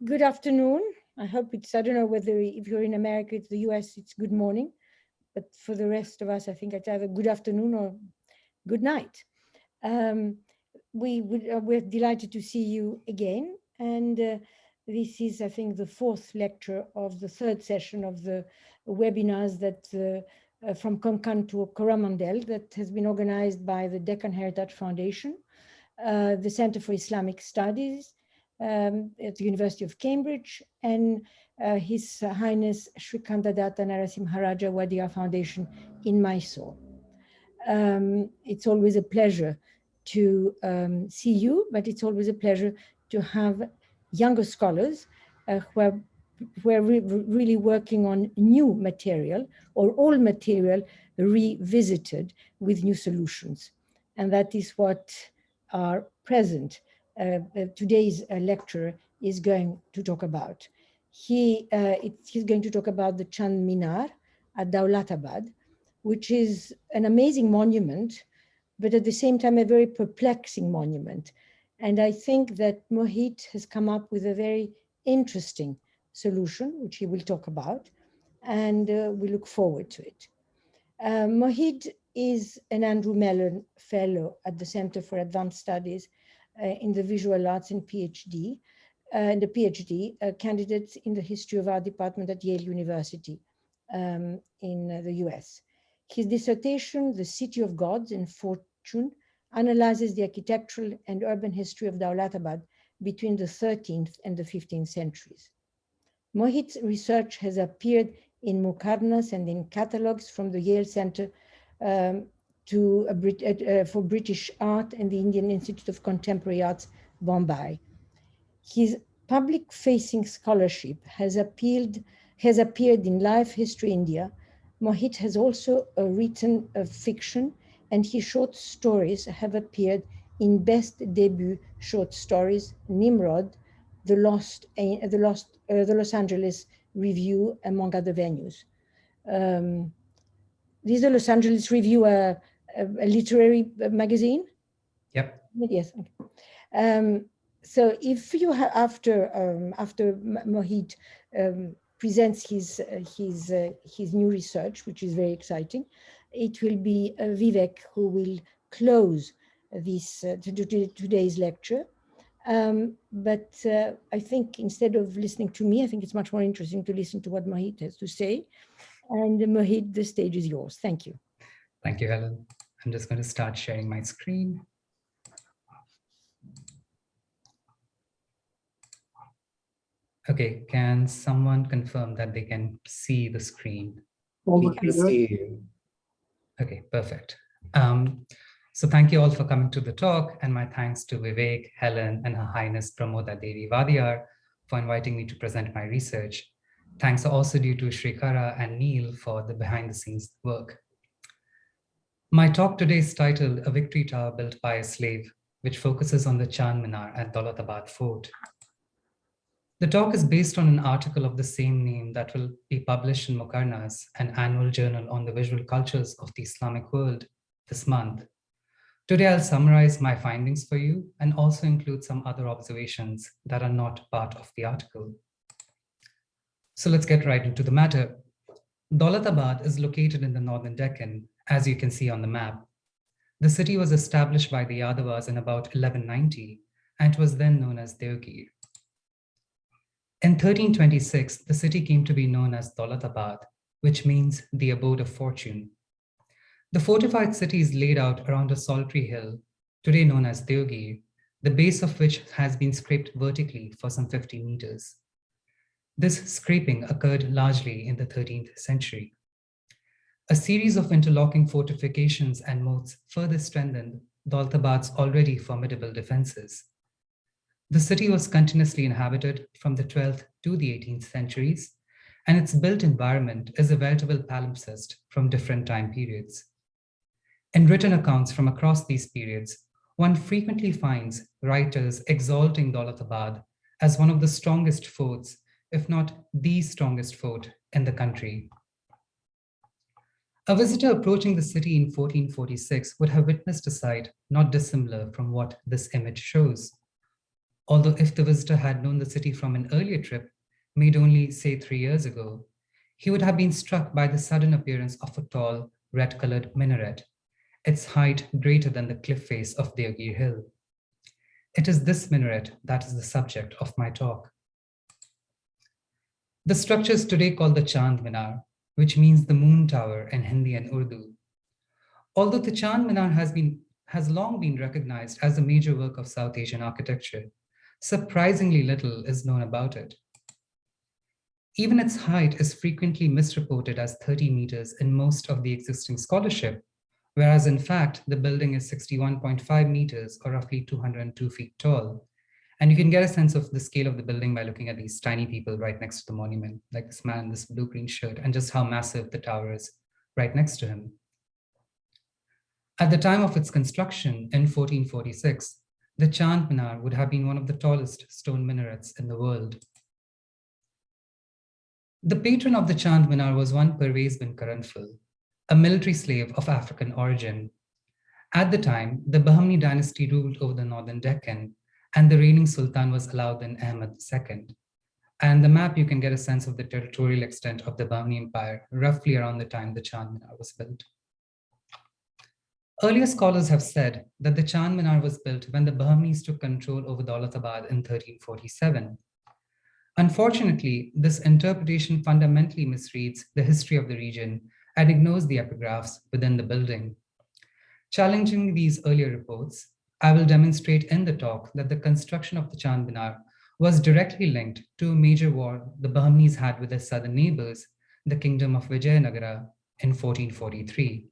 Good afternoon. I hope I don't know whether if you're in America, it's the US, it's good morning. But for the rest of us, I think it's either good afternoon or good night. We're delighted to see you again. And this is, I think, the fourth lecture of the third session of the webinars that from Konkan to Coromandel that has been organized by the Deccan Heritage Foundation, the Center for Islamic Studies, at the University of Cambridge, and His Highness Sri Kandadatta Narasimharaja Wadia Foundation in Mysore. It's always a pleasure to see you, but it's always a pleasure to have younger scholars who are really working on new material or old material revisited with new solutions. And that is what our present today's lecturer is going to talk about. He's going to talk about the Chand Minar at Daulatabad, which is an amazing monument, but at the same time, a very perplexing monument. And I think that Mohit has come up with a very interesting solution, which he will talk about, and we look forward to it. Mohit is an Andrew Mellon Fellow at the Center for Advanced Studies in the Visual Arts and PhD, and a PhD candidate in the history of art department at Yale University in the US. His dissertation, The City of Gods and Fortune, analyzes the architectural and urban history of Daulatabad between the 13th and the 15th centuries. Mohit's research has appeared in Muqarnas and in catalogs from the Yale Center for British Art and the Indian Institute of Contemporary Arts, Bombay. His public-facing scholarship has appeared in Life History India. Mohit has also written fiction, and his short stories have appeared in Best Debut Short Stories, Nimrod, the Los Angeles Review, among other venues. This is the Los Angeles Review, a literary magazine? Yep. Yes. Okay. So if you have, after Mohit presents his new research, which is very exciting, it will be Vivek who will close this today's lecture. But I think instead of listening to me, I think it's much more interesting to listen to what Mohit has to say. And Mohit, the stage is yours. Thank you. Thank you, Helen. I'm just going to start sharing my screen. Okay, can someone confirm that they can see the screen? We can see you. Okay, perfect. So thank you all for coming to the talk, and my thanks to Vivek, Helen, and Her Highness Pramoda Devi Vadiyar for inviting me to present my research. Thanks are also due to Shrikara and Neil for the behind-the-scenes work. My talk today is titled A Victory Tower Built by a Slave, which focuses on the Chand Minar at Daulatabad Fort. The talk is based on an article of the same name that will be published in Muqarnas, an annual journal on the visual cultures of the Islamic world, this month. Today, I'll summarize my findings for you and also include some other observations that are not part of the article. So let's get right into the matter. Daulatabad is located in the northern Deccan, as you can see on the map. The city was established by the Yadavas in about 1190, and it was then known as Deogir. In 1326, the city came to be known as Daulatabad, which means the abode of fortune. The fortified city is laid out around a solitary hill, today known as Deogir, the base of which has been scraped vertically for some 50 meters. This scraping occurred largely in the 13th century. A series of interlocking fortifications and moats further strengthened Daulatabad's already formidable defenses. The city was continuously inhabited from the 12th to the 18th centuries, and its built environment is a veritable palimpsest from different time periods. In written accounts from across these periods, one frequently finds writers exalting Daulatabad as one of the strongest forts, if not the strongest fort in the country. A visitor approaching the city in 1446 would have witnessed a sight not dissimilar from what this image shows. Although if the visitor had known the city from an earlier trip, made only, say, 3 years ago, he would have been struck by the sudden appearance of a tall, red-colored minaret, its height greater than the cliff face of Deogir Hill. It is this minaret that is the subject of my talk. The structure is today called the Chand Minar, which means the moon tower in Hindi and Urdu. Although the Chand Minar has long been recognized as a major work of South Asian architecture, surprisingly little is known about it. Even its height is frequently misreported as 30 meters in most of the existing scholarship, whereas in fact, the building is 61.5 meters or roughly 202 feet tall. And you can get a sense of the scale of the building by looking at these tiny people right next to the monument, like this man in this blue-green shirt, and just how massive the tower is right next to him. At the time of its construction in 1446, the Chand Minar would have been one of the tallest stone minarets in the world. The patron of the Chand Minar was one Pervez bin Karanfil, a military slave of African origin. At the time, the Bahmani dynasty ruled over the northern Deccan, and the reigning sultan was Alauddin Ahmad II. And the map, you can get a sense of the territorial extent of the Bahmani Empire, roughly around the time the Chand Minar was built. Earlier scholars have said that the Chand Minar was built when the Bahmanis took control over Daulatabad in 1347. Unfortunately, this interpretation fundamentally misreads the history of the region and ignores the epigraphs within the building. Challenging these earlier reports, I will demonstrate in the talk that the construction of the Chand Minar was directly linked to a major war the Bahmanis had with their southern neighbors, the kingdom of Vijayanagara, in 1443.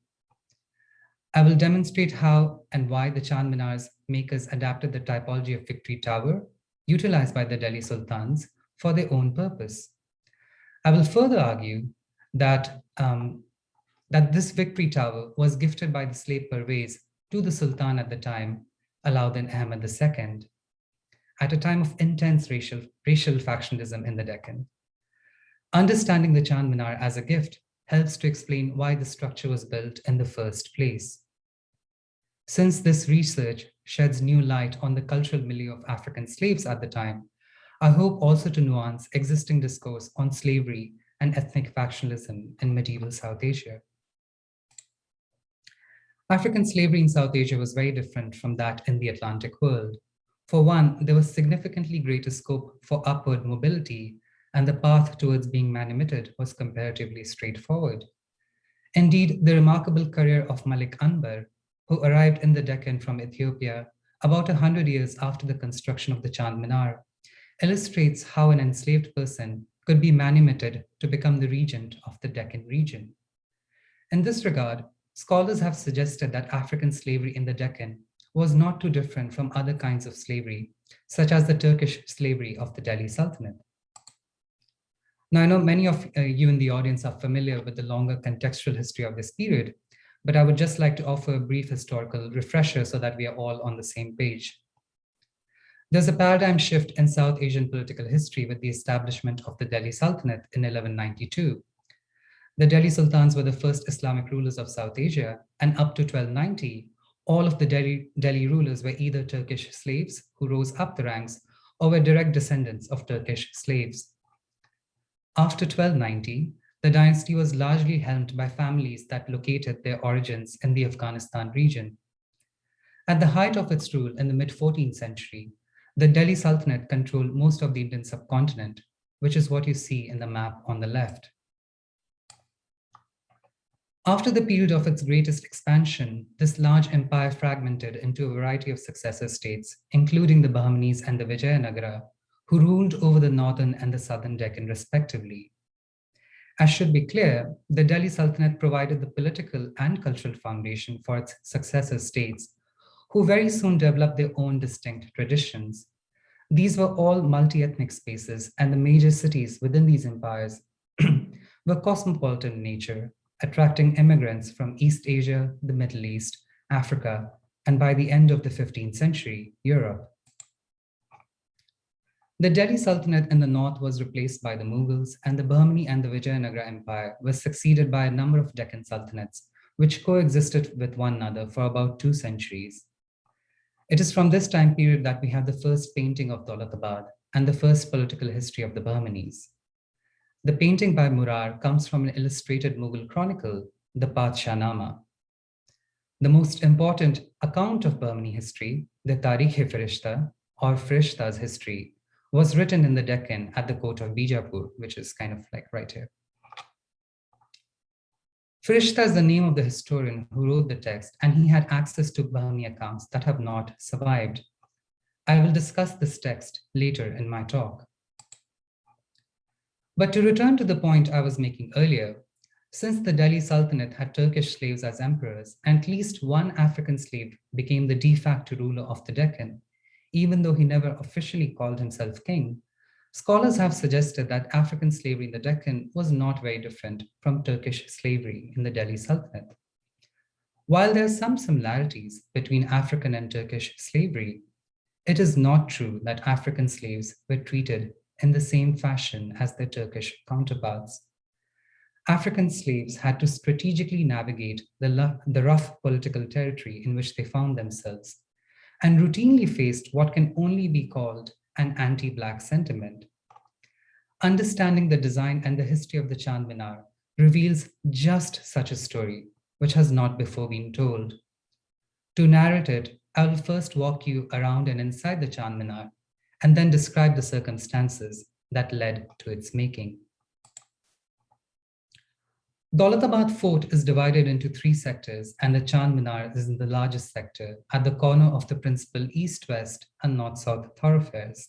I will demonstrate how and why the Chand Minar's makers adapted the typology of Victory Tower, utilized by the Delhi Sultans, for their own purpose. I will further argue that, this Victory Tower was gifted by the slave Pervez to the Sultan at the time, Alauddin Ahmad II, at a time of intense racial factionalism in the Deccan. Understanding the Chand Minar as a gift helps to explain why the structure was built in the first place. Since this research sheds new light on the cultural milieu of African slaves at the time, I hope also to nuance existing discourse on slavery and ethnic factionalism in medieval South Asia. African slavery in South Asia was very different from that in the Atlantic world. For one, there was significantly greater scope for upward mobility, and the path towards being manumitted was comparatively straightforward. Indeed, the remarkable career of Malik Anbar, who arrived in the Deccan from Ethiopia about 100 years after the construction of the Chand Minar, illustrates how an enslaved person could be manumitted to become the regent of the Deccan region. In this regard, scholars have suggested that African slavery in the Deccan was not too different from other kinds of slavery, such as the Turkish slavery of the Delhi Sultanate. Now, I know many of you in the audience are familiar with the longer contextual history of this period, but I would just like to offer a brief historical refresher so that we are all on the same page. There's a paradigm shift in South Asian political history with the establishment of the Delhi Sultanate in 1192. The Delhi Sultans were the first Islamic rulers of South Asia, and up to 1290, all of the Delhi rulers were either Turkish slaves who rose up the ranks or were direct descendants of Turkish slaves. After 1290, the dynasty was largely helmed by families that located their origins in the Afghanistan region. At the height of its rule in the mid-14th century, the Delhi Sultanate controlled most of the Indian subcontinent, which is what you see in the map on the left. After the period of its greatest expansion, this large empire fragmented into a variety of successor states, including the Bahmanis and the Vijayanagara, who ruled over the northern and the southern Deccan respectively. As should be clear, the Delhi Sultanate provided the political and cultural foundation for its successor states, who very soon developed their own distinct traditions. These were all multi-ethnic spaces, and the major cities within these empires were cosmopolitan in nature, attracting immigrants from East Asia, the Middle East, Africa, and by the end of the 15th century, Europe. The Delhi Sultanate in the north was replaced by the Mughals, and the Bahmani and the Vijayanagara Empire was succeeded by a number of Deccan sultanates, which coexisted with one another for about 2 centuries. It is from this time period that we have the first painting of Daulatabad and the first political history of the Bahmanis. The painting by Murar comes from an illustrated Mughal chronicle, the Padshahnama. The most important account of Bahmani history, the Tārīkh-i Firishta, or Firishta's history, was written in the Deccan at the court of Bijapur, which is kind of like right here. Firishta is the name of the historian who wrote the text, and he had access to Bahmani accounts that have not survived. I will discuss this text later in my talk. But to return to the point I was making earlier, since the Delhi Sultanate had Turkish slaves as emperors, and at least one African slave became the de facto ruler of the Deccan, even though he never officially called himself king, scholars have suggested that African slavery in the Deccan was not very different from Turkish slavery in the Delhi Sultanate. While there are some similarities between African and Turkish slavery, it is not true that African slaves were treated in the same fashion as their Turkish counterparts. African slaves had to strategically navigate the rough political territory in which they found themselves, and routinely faced what can only be called an anti-Black sentiment. Understanding the design and the history of the Chand Minar reveals just such a story, which has not before been told. To narrate it, I will first walk you around and inside the Chand Minar, and then describe the circumstances that led to its making. Daulatabad Fort is divided into 3 sectors, and the Chand Minar is in the largest sector at the corner of the principal east-west and north-south thoroughfares.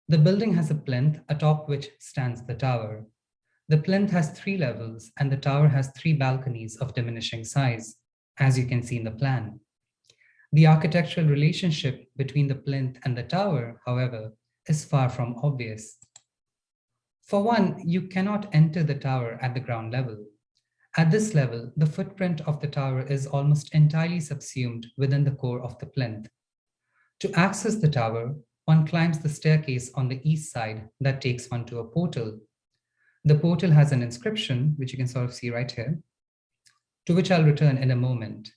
The building has a plinth atop which stands the tower. The plinth has 3 levels, and the tower has 3 balconies of diminishing size, as you can see in the plan. The architectural relationship between the plinth and the tower, however, is far from obvious. For one, you cannot enter the tower at the ground level. At this level, the footprint of the tower is almost entirely subsumed within the core of the plinth. To access the tower, one climbs the staircase on the east side that takes one to a portal. The portal has an inscription, which you can sort of see right here, to which I'll return in a moment.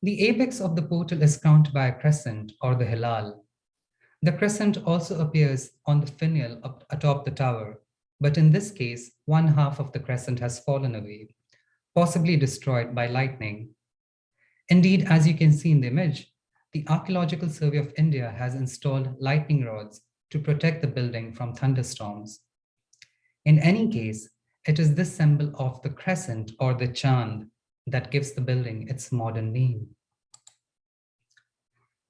The apex of the portal is crowned by a crescent, or the hilal. The crescent also appears on the finial atop the tower, but in this case, one half of the crescent has fallen away, possibly destroyed by lightning. Indeed, as you can see in the image, the Archaeological Survey of India has installed lightning rods to protect the building from thunderstorms. In any case, it is this symbol of the crescent, or the chand, that gives the building its modern name.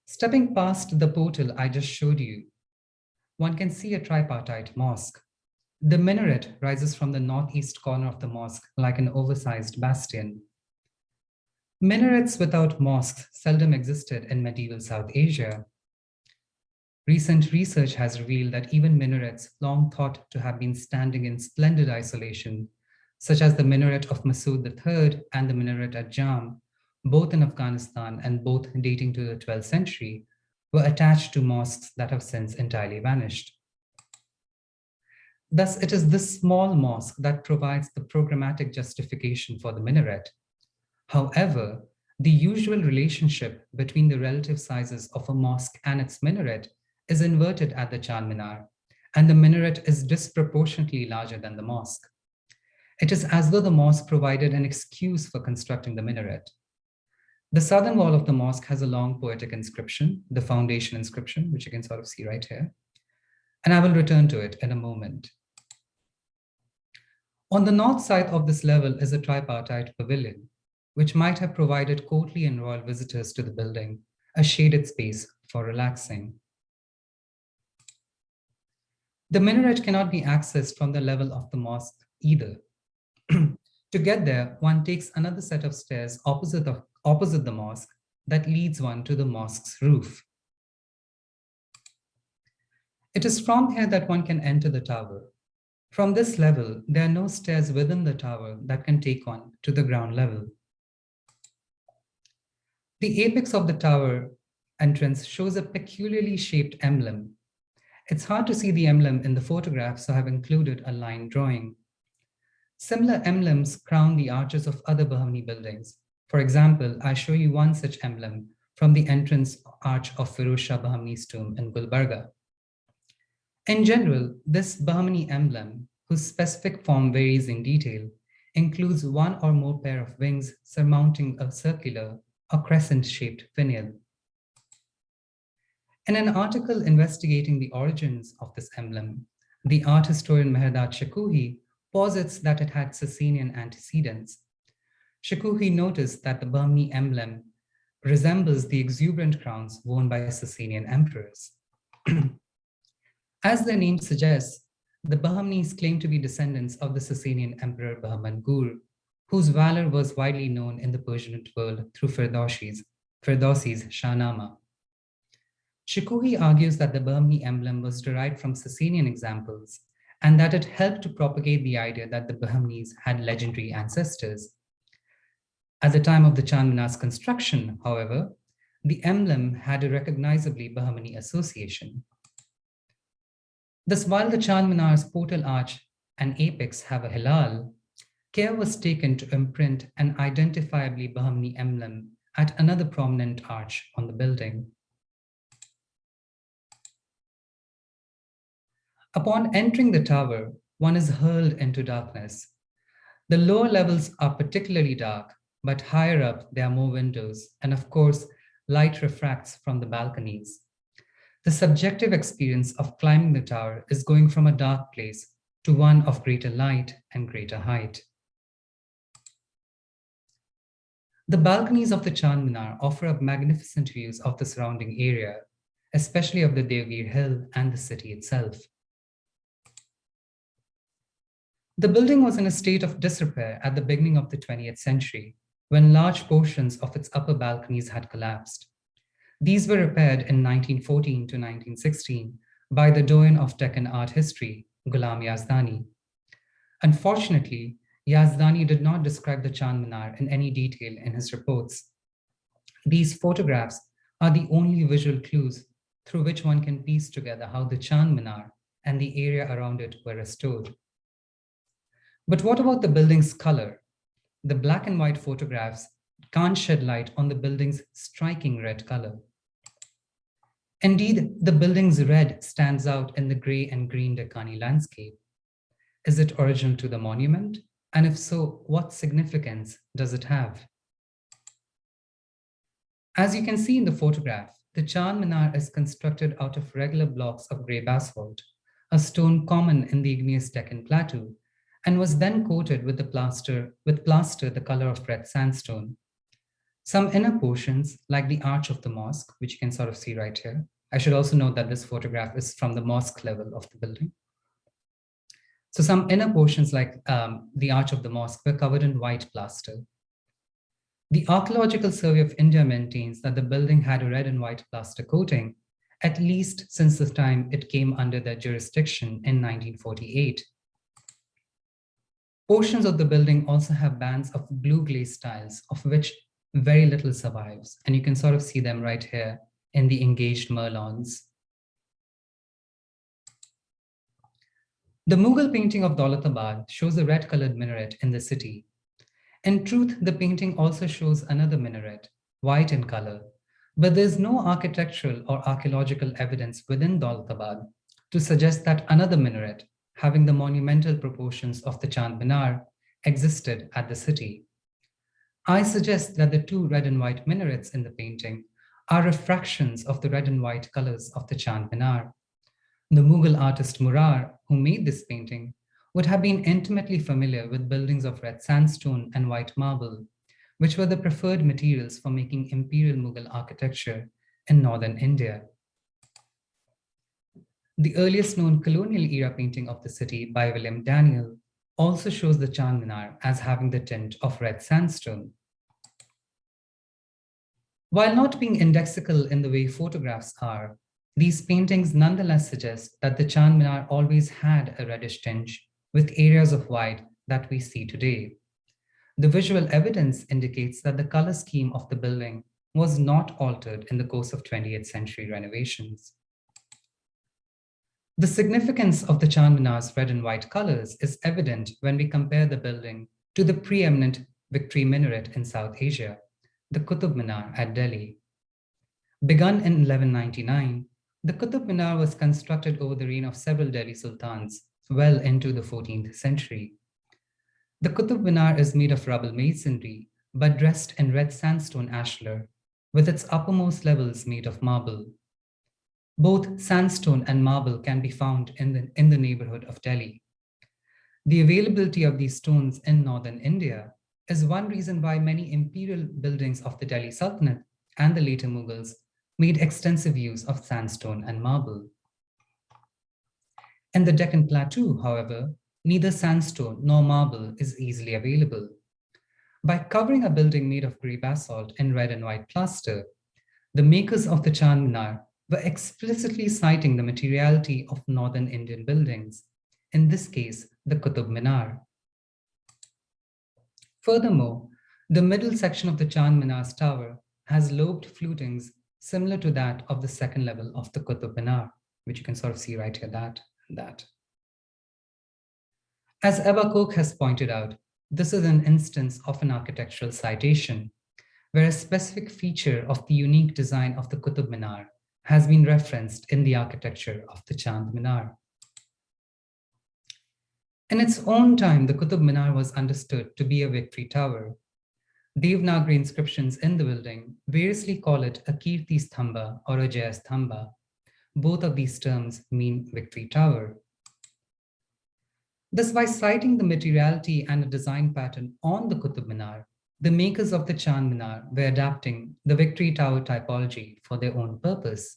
Stepping past the portal I just showed you, one can see a tripartite mosque. The minaret rises from the northeast corner of the mosque like an oversized bastion. Minarets without mosques seldom existed in medieval South Asia. Recent research has revealed that even minarets long thought to have been standing in splendid isolation, such as the minaret of Masood III and the minaret at Jam, both in Afghanistan and both dating to the 12th century, were attached to mosques that have since entirely vanished. Thus, it is this small mosque that provides the programmatic justification for the minaret. However, the usual relationship between the relative sizes of a mosque and its minaret is inverted at the Chand Minar, and the minaret is disproportionately larger than the mosque. It is as though the mosque provided an excuse for constructing the minaret. The southern wall of the mosque has a long poetic inscription, the foundation inscription, which you can sort of see right here. And I will return to it in a moment. On the north side of this level is a tripartite pavilion, which might have provided courtly and royal visitors to the building, a shaded space for relaxing. The minaret cannot be accessed from the level of the mosque either. To get there, one takes another set of stairs opposite the mosque that leads one to the mosque's roof. It is from here that one can enter the tower. From this level, there are no stairs within the tower that can take one to the ground level. The apex of the tower entrance shows a peculiarly shaped emblem. It's hard to see the emblem in the photograph, so I've included a line drawing. Similar emblems crown the arches of other Bahmani buildings, For example, I show you one such emblem from the entrance arch of Firoz Shah Bahmani's tomb in Gulbarga. In general, this Bahmani emblem, whose specific form varies in detail, includes one or more pair of wings surmounting a circular or crescent-shaped finial. In an article investigating the origins of this emblem, the art historian Mehrdad Shikuhi posits that it had Sasanian antecedents. Shikuhi noticed that the Bahmani emblem resembles the exuberant crowns worn by Sasanian emperors. As their name suggests, the Bahmanis claim to be descendants of the Sasanian emperor Bahman Gur, whose valor was widely known in the Persian world through Ferdowsi's Shahnama. Shikuhi argues that the Bahmani emblem was derived from Sasanian examples and that it helped to propagate the idea that the Bahmanis had legendary ancestors. At the time of the Chand Minar's construction, however, the emblem had a recognizably Bahmani association. Thus, while the Chand Minar's portal arch and apex have a hilal, care was taken to imprint an identifiably Bahmani emblem at another prominent arch on the building. Upon entering the tower, one is hurled into darkness. The lower levels are particularly dark, but higher up there are more windows, and of course, light refracts from the balconies. The subjective experience of climbing the tower is going from a dark place to one of greater light and greater height. The balconies of the Chand Minar offer up magnificent views of the surrounding area, especially of the Devgir Hill and the city itself. The building was in a state of disrepair at the beginning of the 20th century, when large portions of its upper balconies had collapsed. These were repaired in 1914 to 1916 by the doyen of Deccan art history, Ghulam Yazdani. Unfortunately, Yazdani did not describe the Chand Minar in any detail in his reports. These photographs are the only visual clues through which one can piece together how the Chand Minar and the area around it were restored. But what about the building's color? The black and white photographs can't shed light on the building's striking red color. Indeed, the building's red stands out in the gray and green Deccani landscape. Is it original to the monument? And if so, what significance does it have? As you can see in the photograph, the Chand Minar is constructed out of regular blocks of gray basalt, a stone common in the igneous Deccan Plateau, and was then coated with plaster the color of red sandstone. Some inner portions, like the arch of the mosque, which you can sort of see right here. I should also note that this photograph is from the mosque level of the building. So some inner portions, like the arch of the mosque, were covered in white plaster. The Archaeological Survey of India maintains that the building had a red and white plaster coating, at least since the time it came under their jurisdiction in 1948. Portions of the building also have bands of blue glaze tiles, of which very little survives, and you can sort of see them right here in the engaged merlons. The Mughal painting of Daulatabad shows a red-colored minaret in the city. In truth, the painting also shows another minaret, white in color, but there's no architectural or archaeological evidence within Daulatabad to suggest that another minaret, having the monumental proportions of the Chand Minar, existed at the city. I suggest that the two red and white minarets in the painting are refractions of the red and white colors of the Chand Minar. The Mughal artist Murar, who made this painting, would have been intimately familiar with buildings of red sandstone and white marble, which were the preferred materials for making imperial Mughal architecture in northern India. The earliest known colonial era painting of the city by William Daniel also shows the Chand Minar as having the tint of red sandstone. While not being indexical in the way photographs are, these paintings nonetheless suggest that the Chand Minar always had a reddish tinge with areas of white that we see today. The visual evidence indicates that the color scheme of the building was not altered in the course of 20th century renovations. The significance of the Chand Minar's red and white colors is evident when we compare the building to the preeminent Victory Minaret in South Asia. the Qutb Minar at Delhi. Begun in 1199, the Qutb Minar was constructed over the reign of several Delhi sultans, well into the 14th century. The Qutb Minar is made of rubble masonry, but dressed in red sandstone ashlar, with its uppermost levels made of marble. Both sandstone and marble can be found in the neighborhood of Delhi. The availability of these stones in northern India is one reason why many imperial buildings of the Delhi Sultanate and the later Mughals made extensive use of sandstone and marble. In the Deccan Plateau, however, neither sandstone nor marble is easily available. By covering a building made of grey basalt in red and white plaster, the makers of the Chand Minar were explicitly citing the materiality of northern Indian buildings, in this case, the Qutb Minar. Furthermore, the middle section of the Chand Minar's tower has lobed flutings similar to that of the second level of the Qutb Minar, which you can sort of see right here, that and that. As Eba Koch has pointed out, this is an instance of an architectural citation, where a specific feature of the unique design of the Qutb Minar has been referenced in the architecture of the Chand Minar. In its own time, the Qutb Minar was understood to be a victory tower. Devanagari inscriptions in the building variously call it a Kirti Stamba or a Jaya Stamba. Both of these terms mean victory tower. Thus, by citing the materiality and a design pattern on the Qutb Minar, the makers of the Chand Minar were adapting the victory tower typology for their own purpose.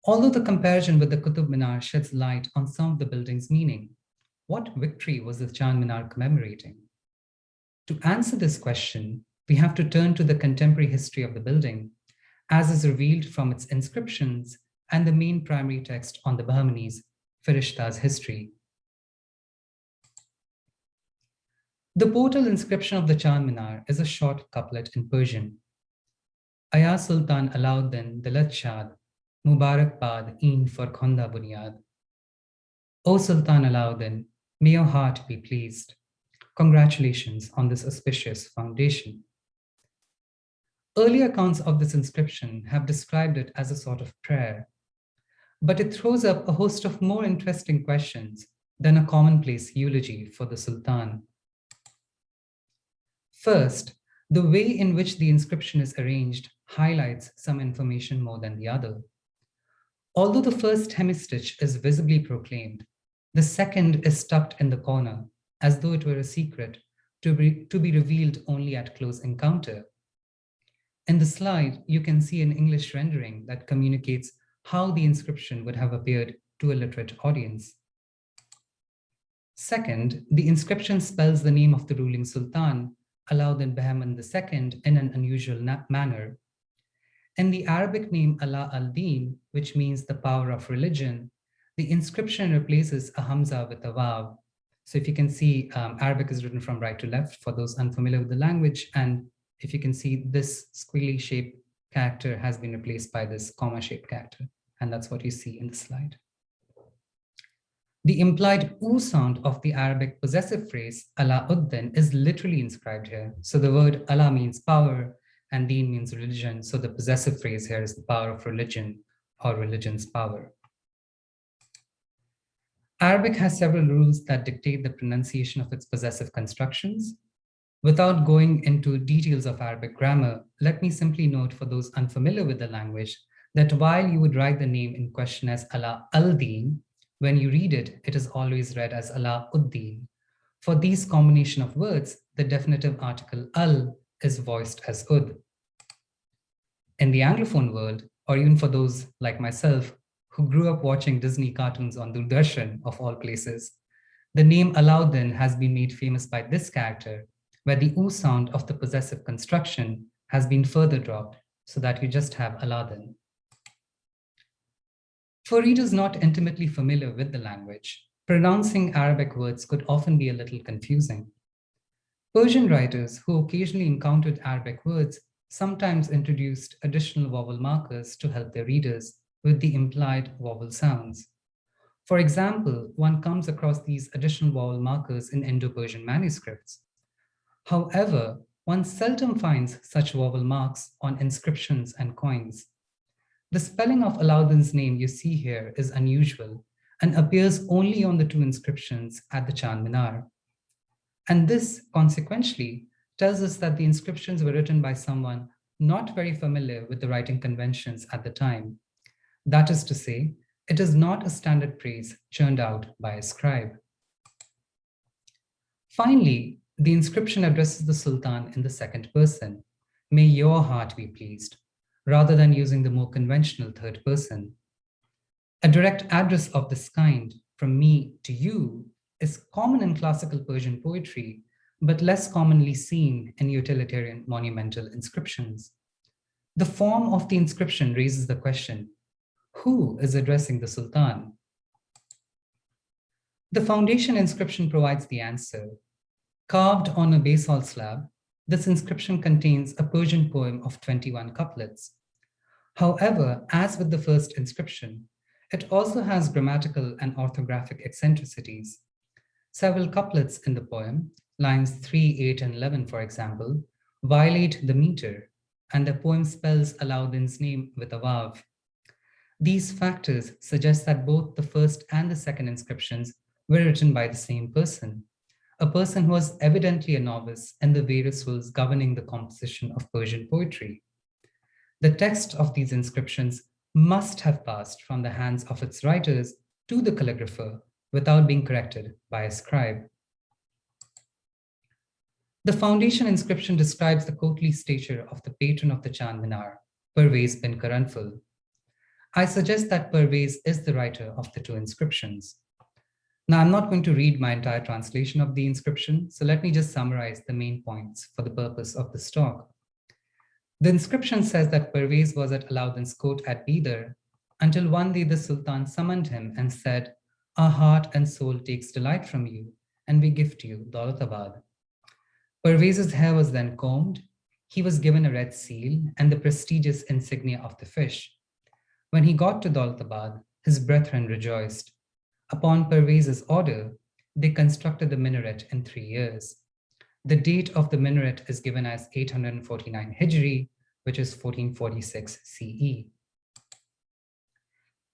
Although the comparison with the Qutb Minar sheds light on some of the building's meaning, what victory was the Chand Minar commemorating? To answer this question, we have to turn to the contemporary history of the building, as is revealed from its inscriptions and the main primary text on the Bahmanis, Firishta's history. The portal inscription of the Chand Minar is a short couplet in Persian. Aya Sultan Alauddin Dilat Shad, Mubarak Bad Een for Khonda Bunyad. O Sultan Alauddin, may your heart be pleased. Congratulations on this auspicious foundation. Early accounts of this inscription have described it as a sort of prayer, but it throws up a host of more interesting questions than a commonplace eulogy for the Sultan. First, the way in which the inscription is arranged highlights some information more than the other. Although the first hemistich is visibly proclaimed, the second is tucked in the corner, as though it were a secret to be revealed only at close encounter. In the slide, you can see an English rendering that communicates how the inscription would have appeared to a literate audience. Second, the inscription spells the name of the ruling Sultan, Alauddin Bahman II, in an unusual manner. In the Arabic name ʿAlaʻ al-Din, which means the power of religion, the inscription replaces a hamza with a vav. So if you can see, Arabic is written from right to left for those unfamiliar with the language. And if you can see, this squiggly shaped character has been replaced by this comma shaped character. And that's what you see in the slide. The implied oo sound of the Arabic possessive phrase Alauddin is literally inscribed here. So the word Allah means power and Deen means religion. So the possessive phrase here is the power of religion or religion's power. Arabic has several rules that dictate the pronunciation of its possessive constructions. Without going into details of Arabic grammar, let me simply note for those unfamiliar with the language that while you would write the name in question as ʿAlaʻ al-Din, when you read it, it is always read as Alauddin. For these combination of words, the definitive article al is voiced as ud. In the Anglophone world, or even for those like myself who grew up watching Disney cartoons on Doordarshan of all places, the name Alauddin has been made famous by this character, where the oo sound of the possessive construction has been further dropped so that you just have Aladdin. For readers not intimately familiar with the language, pronouncing Arabic words could often be a little confusing. Persian writers who occasionally encountered Arabic words sometimes introduced additional vowel markers to help their readers with the implied vowel sounds. For example, one comes across these additional vowel markers in Indo-Persian manuscripts. However, one seldom finds such vowel marks on inscriptions and coins. The spelling of Alauddin's name you see here is unusual and appears only on the two inscriptions at the Chand Minar. And this, consequentially, tells us that the inscriptions were written by someone not very familiar with the writing conventions at the time. That is to say, it is not a standard phrase churned out by a scribe. Finally, the inscription addresses the Sultan in the second person. May your heart be pleased, rather than using the more conventional third person. A direct address of this kind, from me to you, is common in classical Persian poetry, but less commonly seen in utilitarian monumental inscriptions. The form of the inscription raises the question, who is addressing the Sultan? The foundation inscription provides the answer. Carved on a basalt slab, this inscription contains a Persian poem of 21 couplets. However, as with the first inscription, it also has grammatical and orthographic eccentricities. Several couplets in the poem, lines 3, 8, and 11, for example, violate the meter, and the poem spells Alauddin's name with a vav. These factors suggest that both the first and the second inscriptions were written by the same person, a person who was evidently a novice in the various rules governing the composition of Persian poetry. The text of these inscriptions must have passed from the hands of its writers to the calligrapher without being corrected by a scribe. The foundation inscription describes the courtly stature of the patron of the Chand Minar, Parvez bin Karanful. I suggest that Parvez is the writer of the two inscriptions. Now, I'm not going to read my entire translation of the inscription, so let me just summarize the main points for the purpose of this talk. The inscription says that Parvez was at Alauddin's court at Bidar until one day the Sultan summoned him and said, "Our heart and soul takes delight from you, and we gift you Daulatabad." Parvez's hair was then combed, he was given a red seal and the prestigious insignia of the fish. When he got to Daulatabad, his brethren rejoiced. Upon Parvez's order, they constructed the minaret in 3 years. The date of the minaret is given as 849 Hijri, which is 1446 CE.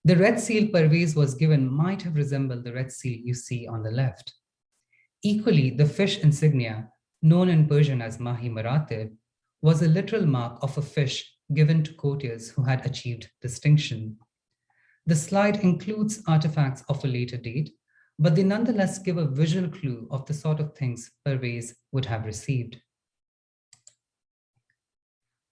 The red seal Parvez was given might have resembled the red seal you see on the left. Equally, the fish insignia, known in Persian as mahi maratib, was a literal mark of a fish given to courtiers who had achieved distinction. The slide includes artifacts of a later date, but they nonetheless give a visual clue of the sort of things Parvez would have received.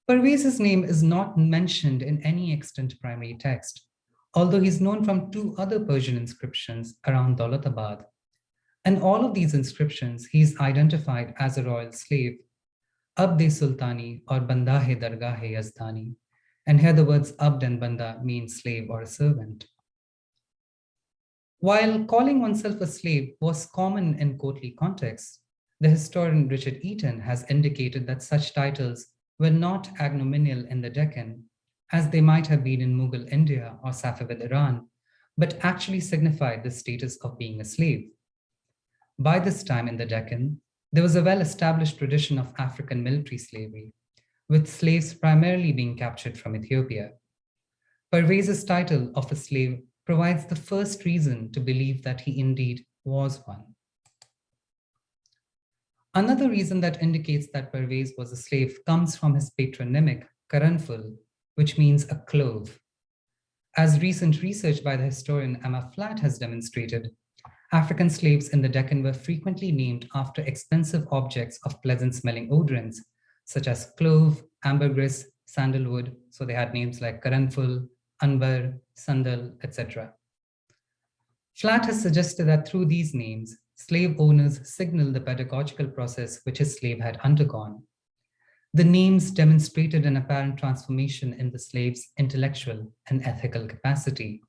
Parvez's name is not mentioned in any extant primary text, although he's known from 2 other Persian inscriptions around Daulatabad. In all of these inscriptions, he's identified as a royal slave, Abd-e Sultani or Bandah-e Dargah-e Yazdani, and here the words Abd and Banda mean slave or a servant. While calling oneself a slave was common in courtly contexts, the historian Richard Eaton has indicated that such titles were not agnominial in the Deccan, as they might have been in Mughal India or Safavid Iran, but actually signified the status of being a slave. By this time in the Deccan, there was a well-established tradition of African military slavery, with slaves primarily being captured from Ethiopia. Parvez's title of a slave provides the first reason to believe that he indeed was one. Another reason that indicates that Parvez was a slave comes from his patronymic, Karanful, which means a clove. As recent research by the historian Emma Flatt has demonstrated, African slaves in the Deccan were frequently named after expensive objects of pleasant-smelling odorants, such as clove, ambergris, sandalwood, so they had names like Karanful, Anbar, Sandal, etc. Flatt has suggested that through these names, slave owners signal the pedagogical process which his slave had undergone. The names demonstrated an apparent transformation in the slave's intellectual and ethical capacity.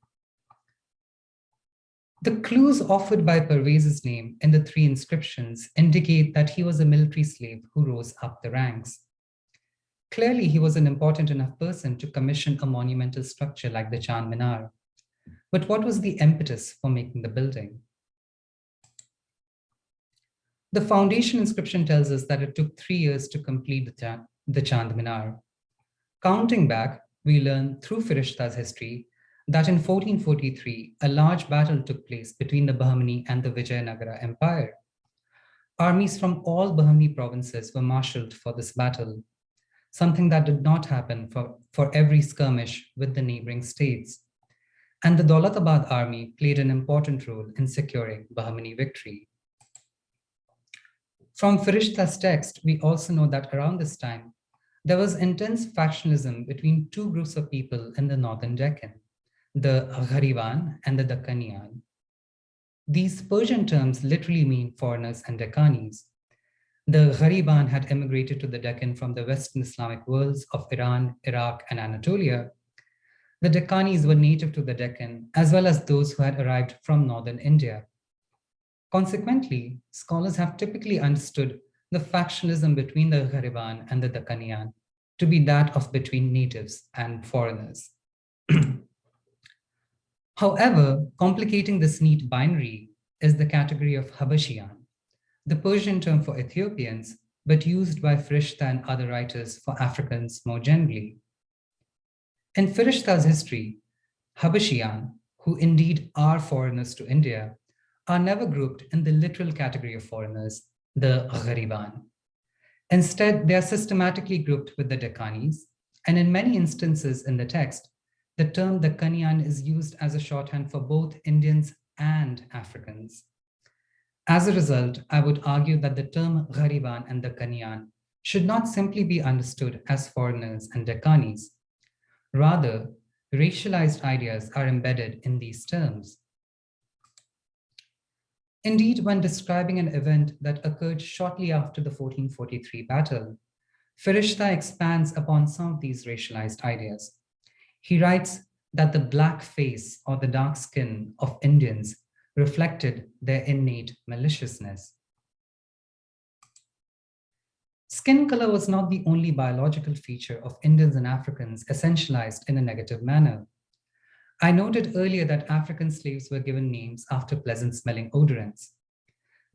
The clues offered by Parvez's name in the 3 inscriptions indicate that he was a military slave who rose up the ranks. Clearly, he was an important enough person to commission a monumental structure like the Chand Minar. But what was the impetus for making the building? The foundation inscription tells us that it took 3 years to complete the Chand Minar. Counting back, we learn through Firishta's history that in 1443, a large battle took place between the Bahmani and the Vijayanagara Empire. Armies from all Bahmani provinces were marshaled for this battle, something that did not happen for every skirmish with the neighboring states. And the Daulatabad army played an important role in securing Bahmani victory. From Firishta's text, we also know that around this time, there was intense factionalism between two groups of people in the northern Deccan, the gharībān and the dakkaniyān. These Persian terms literally mean foreigners and Deccanis. The gharībān had immigrated to the Deccan from the Western Islamic worlds of Iran, Iraq, and Anatolia. The Deccanis were native to the Deccan, as well as those who had arrived from northern India. Consequently, scholars have typically understood the factionalism between the gharībān and the dakkaniyān to be that of between natives and foreigners. However, complicating this neat binary is the category of Habashiyān, the Persian term for Ethiopians, but used by Firishta and other writers for Africans more generally. In Firishta's history, Habashiyān, who indeed are foreigners to India, are never grouped in the literal category of foreigners, the gharībān. Instead, they are systematically grouped with the Deccanis, and in many instances in the text, the term dakkaniyān is used as a shorthand for both Indians and Africans. As a result, I would argue that the term gharībān and dakkaniyān should not simply be understood as foreigners and Deccanis. Rather, racialized ideas are embedded in these terms. Indeed, when describing an event that occurred shortly after the 1443 battle, Firishta expands upon some of these racialized ideas. He writes that the black face or the dark skin of Indians reflected their innate maliciousness. Skin color was not the only biological feature of Indians and Africans essentialized in a negative manner. I noted earlier that African slaves were given names after pleasant-smelling odorants.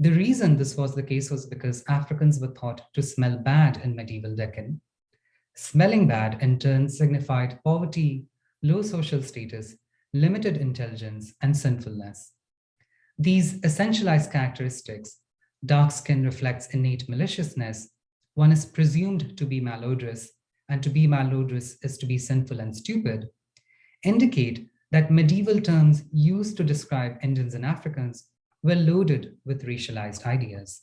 The reason this was the case was because Africans were thought to smell bad in medieval Deccan. Smelling bad, in turn, signified poverty, low social status, limited intelligence, and sinfulness. These essentialized characteristics, dark skin reflects innate maliciousness, one is presumed to be malodorous, and to be malodorous is to be sinful and stupid, indicate that medieval terms used to describe Indians and Africans were loaded with racialized ideas.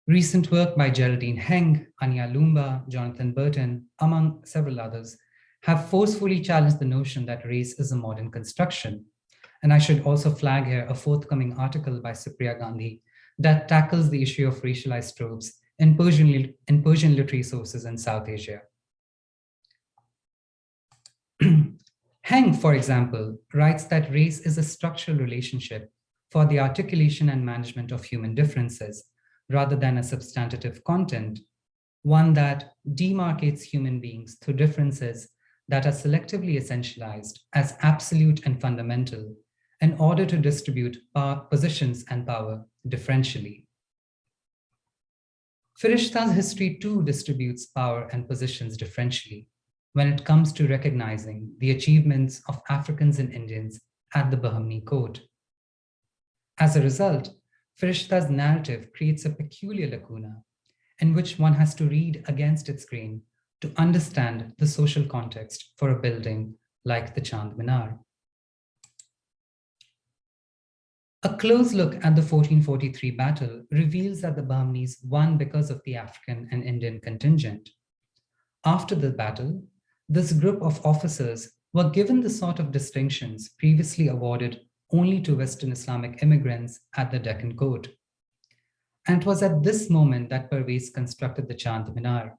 Recent work by Geraldine Heng, Anya Lumba, Jonathan Burton, among several others, have forcefully challenged the notion that race is a modern construction. And I should also flag here a forthcoming article by Supriya Gandhi that tackles the issue of racialized tropes in Persian literary sources in South Asia. Heng, for example, writes that race is a structural relationship for the articulation and management of human differences, rather than a substantive content, one that demarcates human beings through differences that are selectively essentialized as absolute and fundamental in order to distribute positions and power differentially. Firishta's history too distributes power and positions differentially when it comes to recognizing the achievements of Africans and Indians at the Bahmani court. As a result, Firishta's narrative creates a peculiar lacuna in which one has to read against its grain to understand the social context for a building like the Chand Minar. A close look at the 1443 battle reveals that the Bahmanis won because of the African and Indian contingent. After the battle, this group of officers were given the sort of distinctions previously awarded only to Western Islamic immigrants at the Deccan court. And it was at this moment that Pervez constructed the Chand Minar.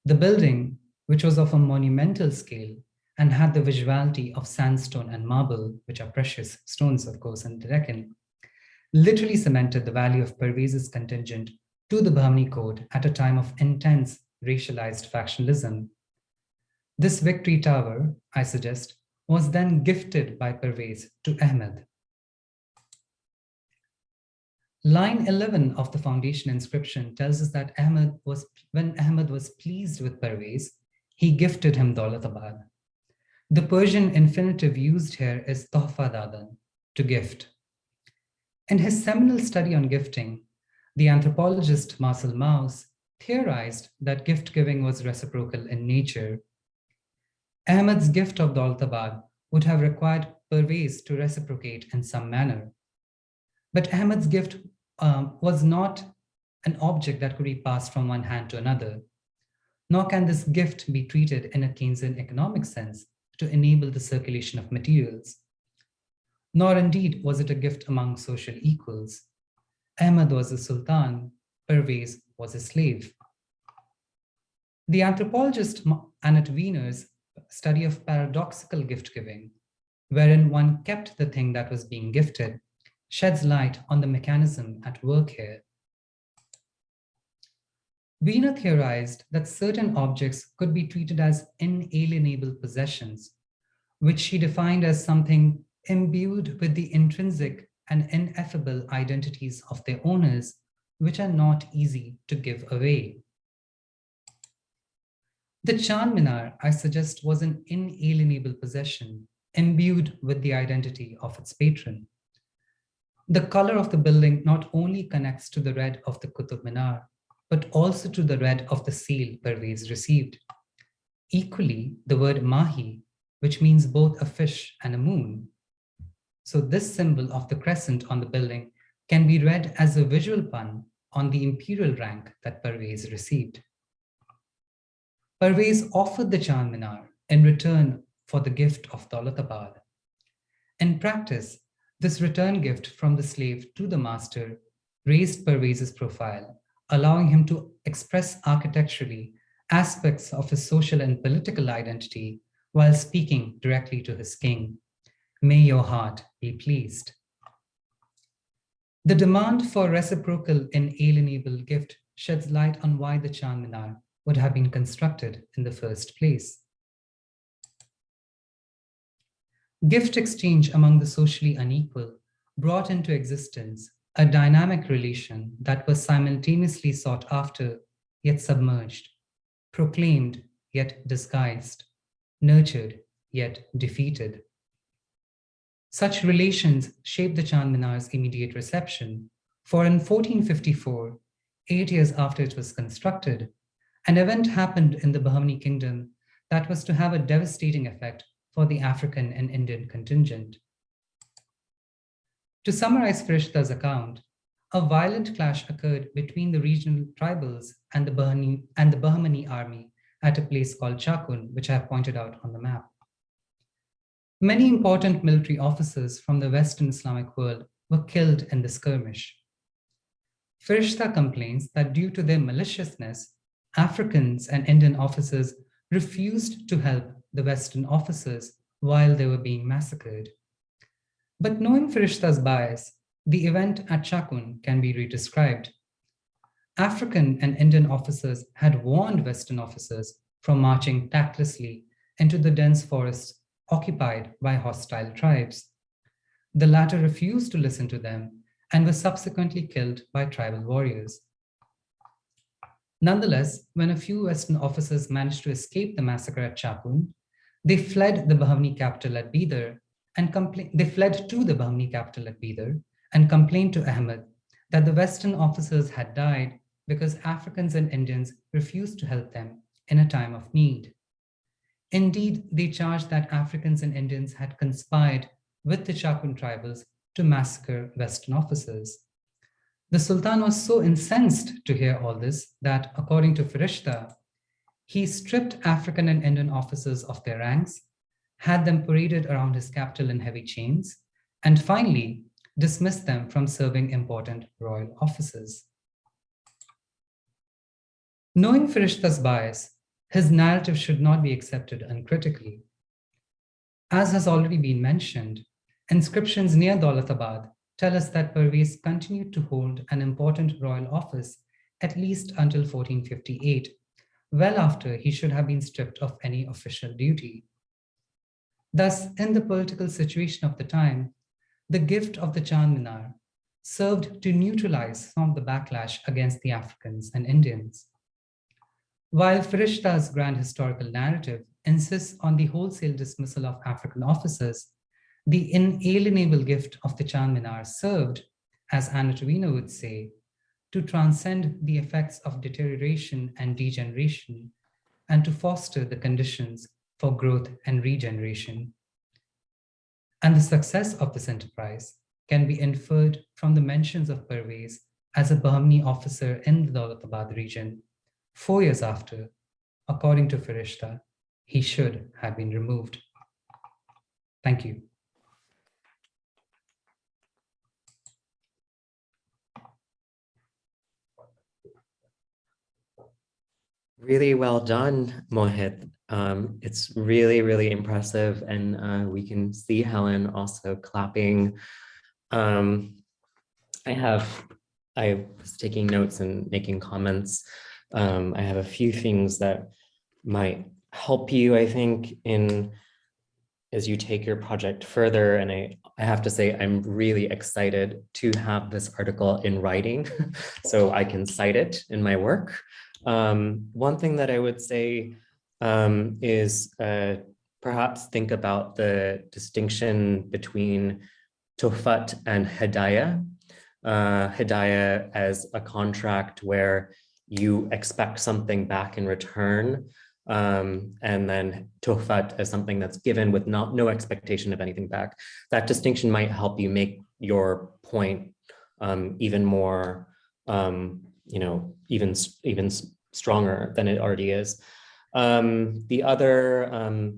The building, which was of a monumental scale and had the visuality of sandstone and marble, which are precious stones, of course, in the Deccan, literally cemented the value of Pervez's contingent to the Bahmani court at a time of intense racialized factionalism. This victory tower, I suggest, was then gifted by Pervez to Ahmed. Line 11 of the foundation inscription tells us that when Ahmad was pleased with Parvez, he gifted him Daulatabad. The Persian infinitive used here is tohfa dadan, to gift. In his seminal study on gifting, the anthropologist Marcel Mauss theorized that gift-giving was reciprocal in nature. Ahmad's gift of Daulatabad would have required Parvez to reciprocate in some manner. But Ahmad's gift was not an object that could be passed from one hand to another, nor can this gift be treated in a Keynesian economic sense to enable the circulation of materials. Nor indeed was it a gift among social equals. Ahmad was a sultan, Parvez was a slave. The anthropologist Annette Wiener's study of paradoxical gift-giving, wherein one kept the thing that was being gifted, sheds light on the mechanism at work here. Wiener theorized that certain objects could be treated as inalienable possessions, which she defined as something imbued with the intrinsic and ineffable identities of their owners, which are not easy to give away. The Chand Minar, I suggest, was an inalienable possession, imbued with the identity of its patron. The color of the building not only connects to the red of the Qutub Minar, but also to the red of the seal Parvez received. Equally, the word Mahi, which means both a fish and a moon. So this symbol of the crescent on the building can be read as a visual pun on the imperial rank that Parvez received. Parvez offered the Chand Minar in return for the gift of Daulatabad. In practice, this return gift from the slave to the master raised Parvez's profile, allowing him to express architecturally aspects of his social and political identity while speaking directly to his king. May your heart be pleased. The demand for reciprocal inalienable gift sheds light on why the Chand Minar would have been constructed in the first place. Gift exchange among the socially unequal brought into existence a dynamic relation that was simultaneously sought after, yet submerged, proclaimed, yet disguised, nurtured, yet defeated. Such relations shaped the Chand Minar's immediate reception, for in 1454, 8 years after it was constructed, an event happened in the Bahmani kingdom that was to have a devastating effect for the African and Indian contingent. To summarize Firishta's account, a violent clash occurred between the regional tribals and the Bahmani army at a place called Chakun, which I have pointed out on the map. Many important military officers from the Western Islamic world were killed in the skirmish. Firishta complains that due to their maliciousness, Africans and Indian officers refused to help the Western officers while they were being massacred. But knowing Firishta's bias, the event at Chakun can be redescribed. African and Indian officers had warned Western officers from marching tactlessly into the dense forests occupied by hostile tribes. The latter refused to listen to them and were subsequently killed by tribal warriors. Nonetheless, when a few Western officers managed to escape the massacre at Chakun, they fled the Bahmani capital at Bidar and complained to Ahmad that the Western officers had died because Africans and Indians refused to help them in a time of need. Indeed, they charged that Africans and Indians had conspired with the Chakun tribals to massacre Western officers. The Sultan was so incensed to hear all this that, according to Firishta, he stripped African and Indian officers of their ranks, had them paraded around his capital in heavy chains, and finally dismissed them from serving important royal offices. Knowing Firishta's bias, his narrative should not be accepted uncritically. As has already been mentioned, inscriptions near Daulatabad tell us that Parvez continued to hold an important royal office at least until 1458, well after he should have been stripped of any official duty. Thus, in the political situation of the time, the gift of the Chand Minar served to neutralize some of the backlash against the Africans and Indians. While Firishta's grand historical narrative insists on the wholesale dismissal of African officers, the inalienable gift of the Chand Minar served, as Anna Tavino would say, to transcend the effects of deterioration and degeneration and to foster the conditions for growth and regeneration. And the success of this enterprise can be inferred from the mentions of Parvez as a Bahmani officer in the Daulatabad region 4 years after, according to Firishta, he should have been removed. Thank you. Really well done, Mohit. It's really, really impressive. And we can see Helen also clapping. I was taking notes and making comments. I have a few things that might help you, I think, as you take your project further. And I have to say, I'm really excited to have this article in writing so I can cite it in my work. One thing that I would say is perhaps think about the distinction between Tuhfat and Hidayah. Hidayah as a contract where you expect something back in return, and then Tuhfat as something that's given with no expectation of anything back. That distinction might help you make your point even more, even stronger than it already is. The other,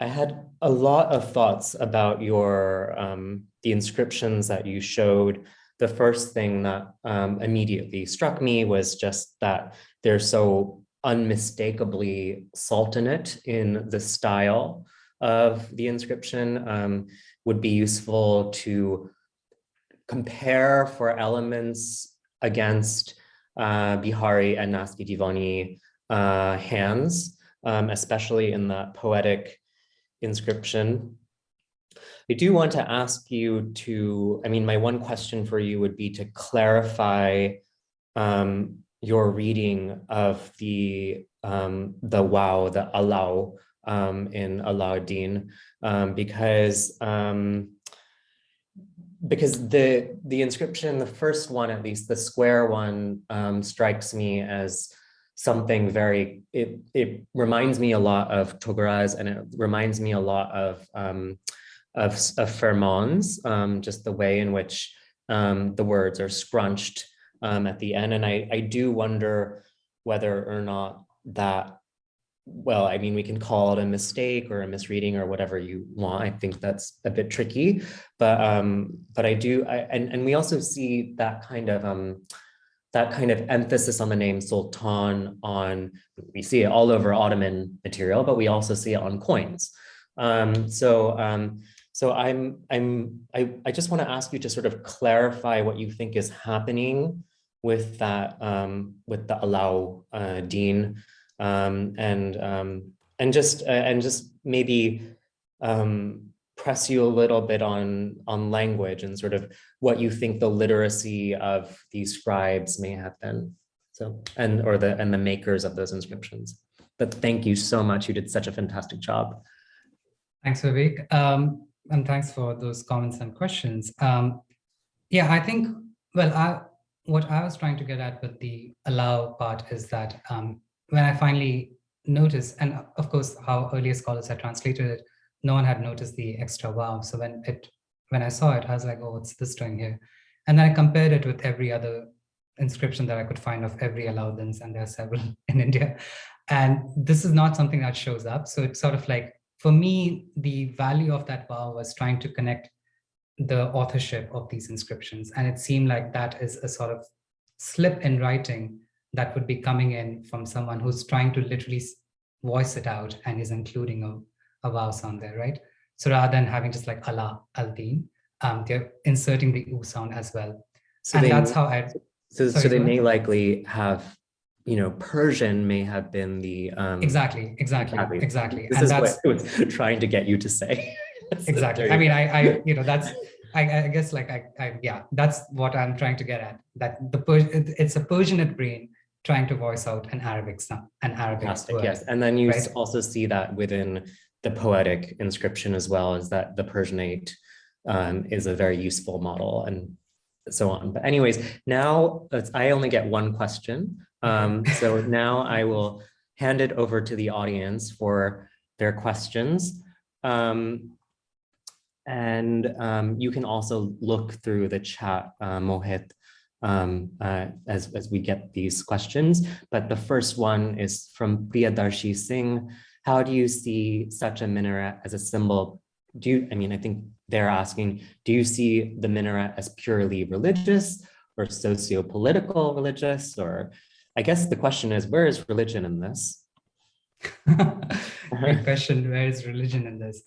I had a lot of thoughts about the inscriptions that you showed. The first thing that immediately struck me was just that they're so unmistakably sultanate in the style of the inscription. Would be useful to compare for elements against Bihari and Nasbi Divani hands, especially in that poetic inscription. I do want to ask you my one question for you would be to clarify your reading of the wow, the ʿAlaʻ in Alauddin, because the inscription, the first one, at least the square one, strikes me as something very, it reminds me a lot of Tograz, and it reminds me a lot of Fermat's, just the way in which the words are scrunched at the end. And I do wonder whether or not that, well, I mean, we can call it a mistake or a misreading or whatever you want. I think that's a bit tricky, but I do, and we also see that kind of emphasis on the name Sultan we see it all over Ottoman material, but we also see it on coins. So I just want to ask you to sort of clarify what you think is happening with that, with the Alauddin, and just maybe press you a little bit on language and sort of what you think the literacy of these scribes may have been. So, and the makers of those inscriptions. But thank you so much. You did such a fantastic job. Thanks, Vivek. And thanks for those comments and questions. Yeah, I think, well, what I was trying to get at with the allow part is that when I finally noticed, and of course, how earlier scholars had translated it, no one had noticed the extra wow. So when I saw it, I was like, oh, what's this doing here? And then I compared it with every other inscription that I could find of every Alauddins, and there are several in India. And this is not something that shows up. So it's sort of like, for me, the value of that wow was trying to connect the authorship of these inscriptions. And it seemed like that is a sort of slip in writing that would be coming in from someone who's trying to literally voice it out and is including a wow sound there, right? So rather than having just like Allah, al-Din, they're inserting the oo sound as well. So that's how I... So they may likely have, Persian may have been the... Exactly. This And is what I was trying to get you to say. Exactly. I mean, that's I guess like yeah, that's what I'm trying to get at. That it's a Persianate brain trying to voice out an Arabic Fantastic, word. yes. And then you right? also see that within the poetic inscription as well, is that the Persianate is a very useful model and so on. But anyways, now I only get one question. So now I will hand it over to the audience for their questions. You can also look through the chat, Mohit, as we get these questions. But the first one is from Priyadarshi Singh. How do you see such a minaret as a symbol? I think they're asking, do you see the minaret as purely religious or socio-political religious? Or I guess the question is, where is religion in this? Great question. Where is religion in this?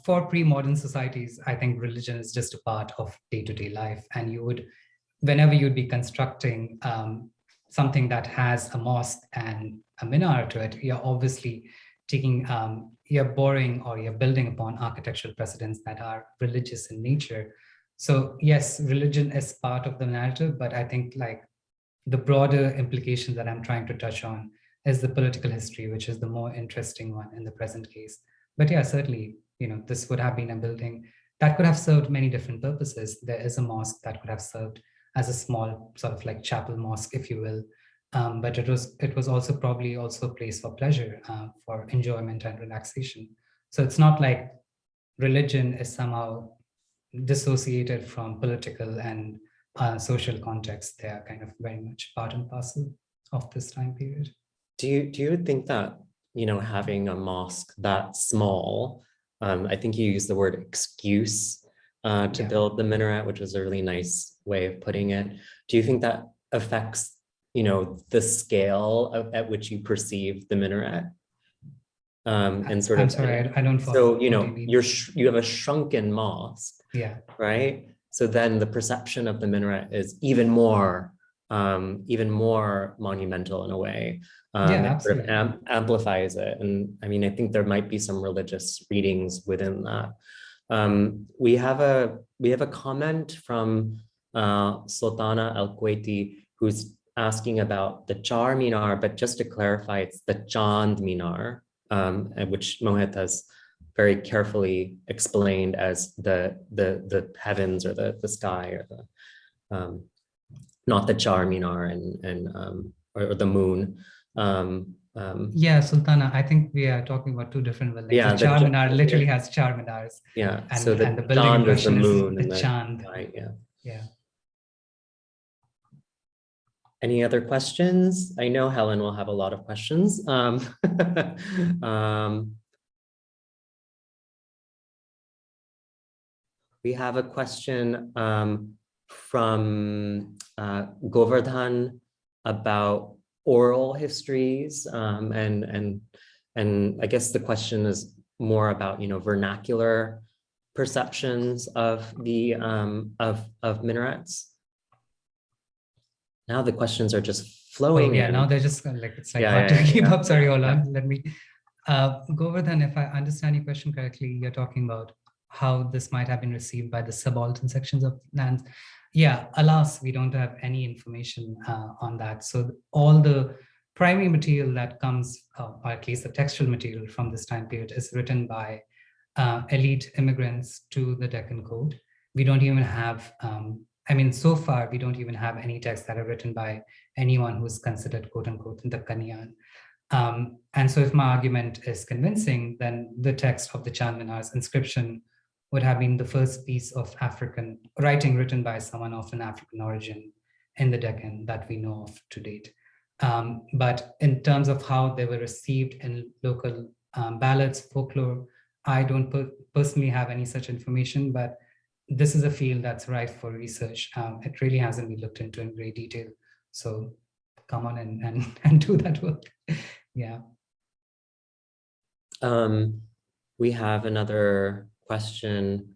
For pre-modern societies, I think religion is just a part of day-to-day life. And whenever you'd be constructing something that has a mosque and a minaret to it, you're obviously you're borrowing or you're building upon architectural precedents that are religious in nature. So yes, religion is part of the narrative, but I think like the broader implication that I'm trying to touch on is the political history, which is the more interesting one in the present case. But yeah, certainly, this would have been a building that could have served many different purposes. There is a mosque that could have served as a small sort of like chapel mosque, if you will. But it was also probably also a place for pleasure, for enjoyment and relaxation. So it's not like religion is somehow dissociated from political and social context. They are kind of very much part and parcel of this time period. Do you think that, having a mosque that small, I think you used the word excuse to build the minaret, which was a really nice way of putting it. Do you think that affects, the scale at which you perceive the minaret? And sort I'm of, sorry, I don't follow. So, you have a shrunken mosque, right? So then the perception of the minaret is even more monumental in a way. It sort of amplifies it. And I think there might be some religious readings within that. We have a comment from Sultana Al-Kuwaiti, who's asking about the Char Minar, but just to clarify, it's the Chand Minar, which Mohit has very carefully explained as the heavens or the sky, or not the Char Minar or the moon. Sultana, I think we are talking about two different buildings. Yeah, the Char Minar literally has Char Minars. Yeah, and, so the building in question is the Chand. Right, yeah. Any other questions? I know Helen will have a lot of questions. We have a question from Govardhan about oral histories, and I guess the question is more about vernacular perceptions of the of minarets. Now the questions are just flowing. Now they're just like it's like hard to keep up. Sorry, hold on. Let me. Govardhan, if I understand your question correctly, you're talking about how this might have been received by the subaltern sections of lands. Alas, we don't have any information on that. So all the primary material that comes, or at least the textual material from this time period, is written by elite immigrants to the Deccan Code. We don't even have, so far, we don't even have any texts that are written by anyone who's considered, quote unquote, dakkaniyān. And so if my argument is convincing, then the text of the Chand Minar's inscription would have been the first piece of African writing written by someone of an African origin in the Deccan that we know of to date. But in terms of how they were received in local ballads, folklore, I don't personally have any such information, but this is a field that's ripe for research. It really hasn't been looked into in great detail. So come on and do that work. We have another question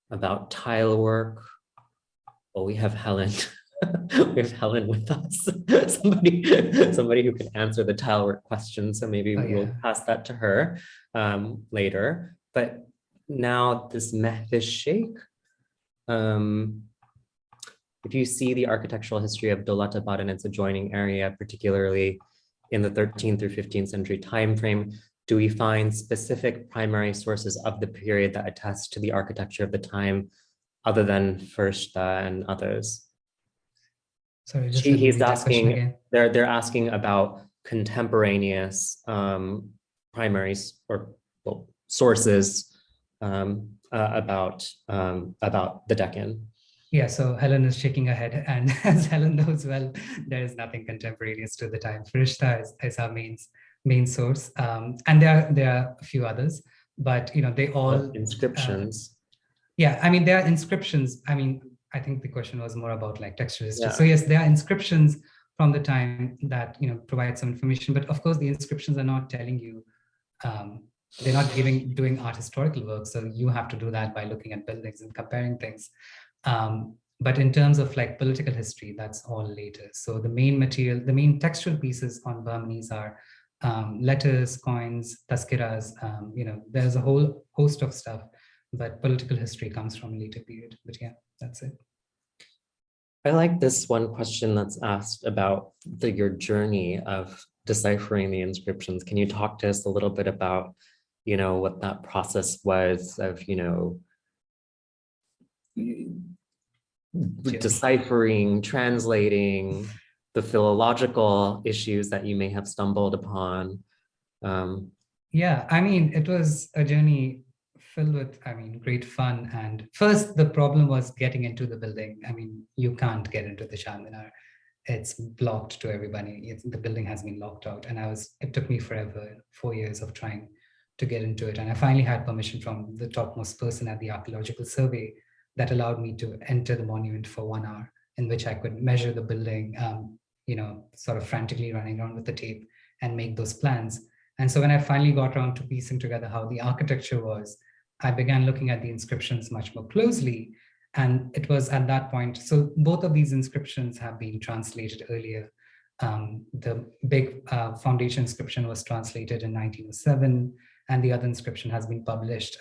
about tile work. Well, we have Helen. We have Helen with us. somebody who can answer the tile work question. So maybe we'll pass that to her later. But now this Mehvish Sheikh, if you see the architectural history of Daulatabad and its adjoining area, particularly in the 13th through 15th century timeframe, do we find specific primary sources of the period that attest to the architecture of the time other than Firishta and others? Sorry, just He's asking, they're asking about contemporaneous primaries or sources about the Deccan. Yeah, so Helen is shaking her head, and as Helen knows well, there is nothing contemporaneous to the time. Firishta is our main source, and there are a few others, but they all inscriptions. Yeah, I mean there are inscriptions. I mean, I think the question was more about like textual history. Yeah. So yes, there are inscriptions from the time that provide some information, but of course the inscriptions are not telling you. They're not doing art historical work, so you have to do that by looking at buildings and comparing things. But in terms of like political history, that's all later. So the main material, the main textual pieces on Burmese are letters, coins, taskiras. There's a whole host of stuff, but political history comes from a later period. But yeah, that's it. I like this one question that's asked about your journey of deciphering the inscriptions. Can you talk to us a little bit about, what that process was of, deciphering, translating, the philological issues that you may have stumbled upon? Yeah, I mean, it was a journey filled with, great fun. And first, the problem was getting into the building. I mean, you can't get into the Chand Minar. It's blocked to everybody. The building has been locked out. And it took me forever, 4 years of trying to get into it. And I finally had permission from the topmost person at the archaeological survey that allowed me to enter the monument for 1 hour, in which I could measure the building, sort of frantically running around with the tape and make those plans. And so when I finally got around to piecing together how the architecture was, I began looking at the inscriptions much more closely. And it was at that point, so both of these inscriptions have been translated earlier. The big foundation inscription was translated in 1907, and the other inscription has been published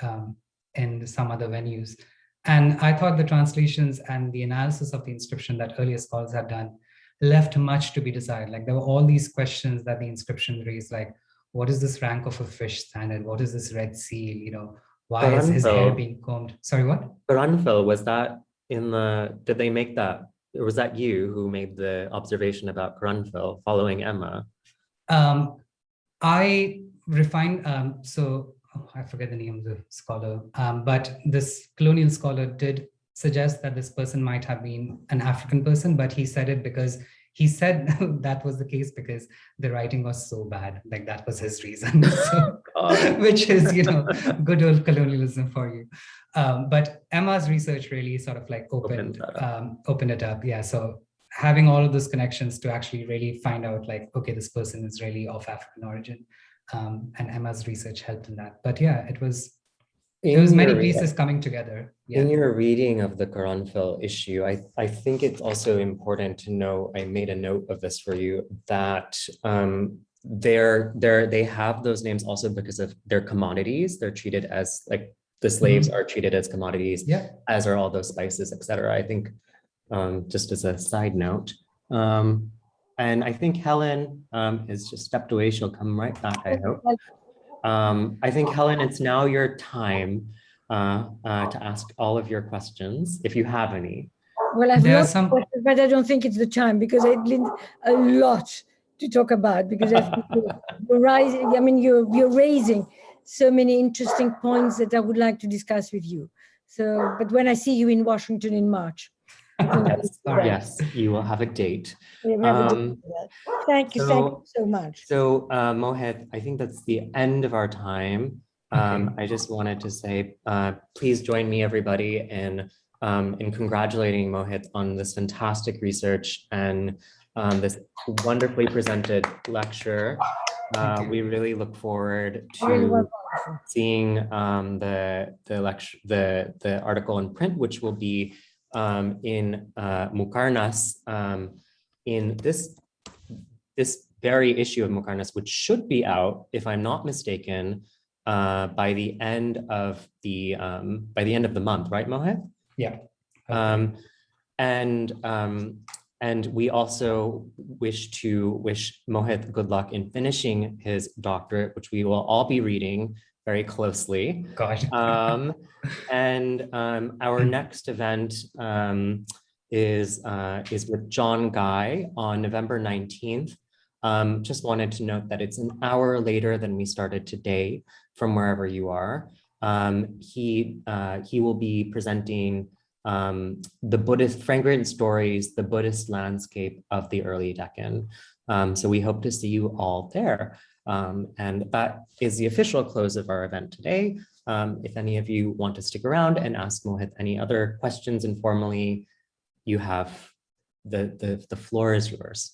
in some other venues. And I thought the translations and the analysis of the inscription that earlier scholars had done left much to be desired. Like there were all these questions that the inscription raised, like, what is this rank of a fish standard? What is this red seal? Why is his hair being combed? Sorry, what? Coromandel, was that did they make that? Or was that you who made the observation about Coromandel following Emma? I refined, I forget the name of the scholar, but this colonial scholar did suggest that this person might have been an African person, but he said it because he said that was the case because the writing was so bad. Like that was his reason, which is, good old colonialism for you. But Emma's research really sort of like opened it up. Yeah. So having all of those connections to actually really find out like, okay, this person is really of African origin. And Emma's research helped in that. But yeah, it was many pieces coming together. Yeah. In your reading of the Coromandel issue, I think it's also important to know, I made a note of this for you, that they have those names also because of their commodities. They're treated as like the slaves are treated as commodities, as are all those spices, etc. I think just as a side note. And I think Helen has just stepped away. She'll come right back, I hope. I think, Helen, it's now your time to ask all of your questions, if you have any. Well, I've lots of questions, but I don't think it's the time because I did a lot to talk about because you're raising so many interesting points that I would like to discuss with you. So, but when I see you in Washington in March. Yes, you will have a date. Thank you so much. So Mohit, I think that's the end of our time. I just wanted to say, please join me, everybody, in congratulating Mohit on this fantastic research and this wonderfully presented lecture. We really look forward to seeing the article in print, which will be in Muqarnas in this very issue of Muqarnas, which should be out, if I'm not mistaken, by the end of the month, right, Mohit? Yeah. Okay. And we also wish to wish Mohit good luck in finishing his doctorate, which we will all be reading very closely. God. Our next event is with John Guy on November 19th. Just wanted to note that it's an hour later than we started today from wherever you are. He will be presenting the Buddhist fragrant stories, the Buddhist landscape of the early Deccan. So we hope to see you all there. And that is the official close of our event today. If any of you want to stick around and ask Mohit any other questions informally, you have the floor is yours.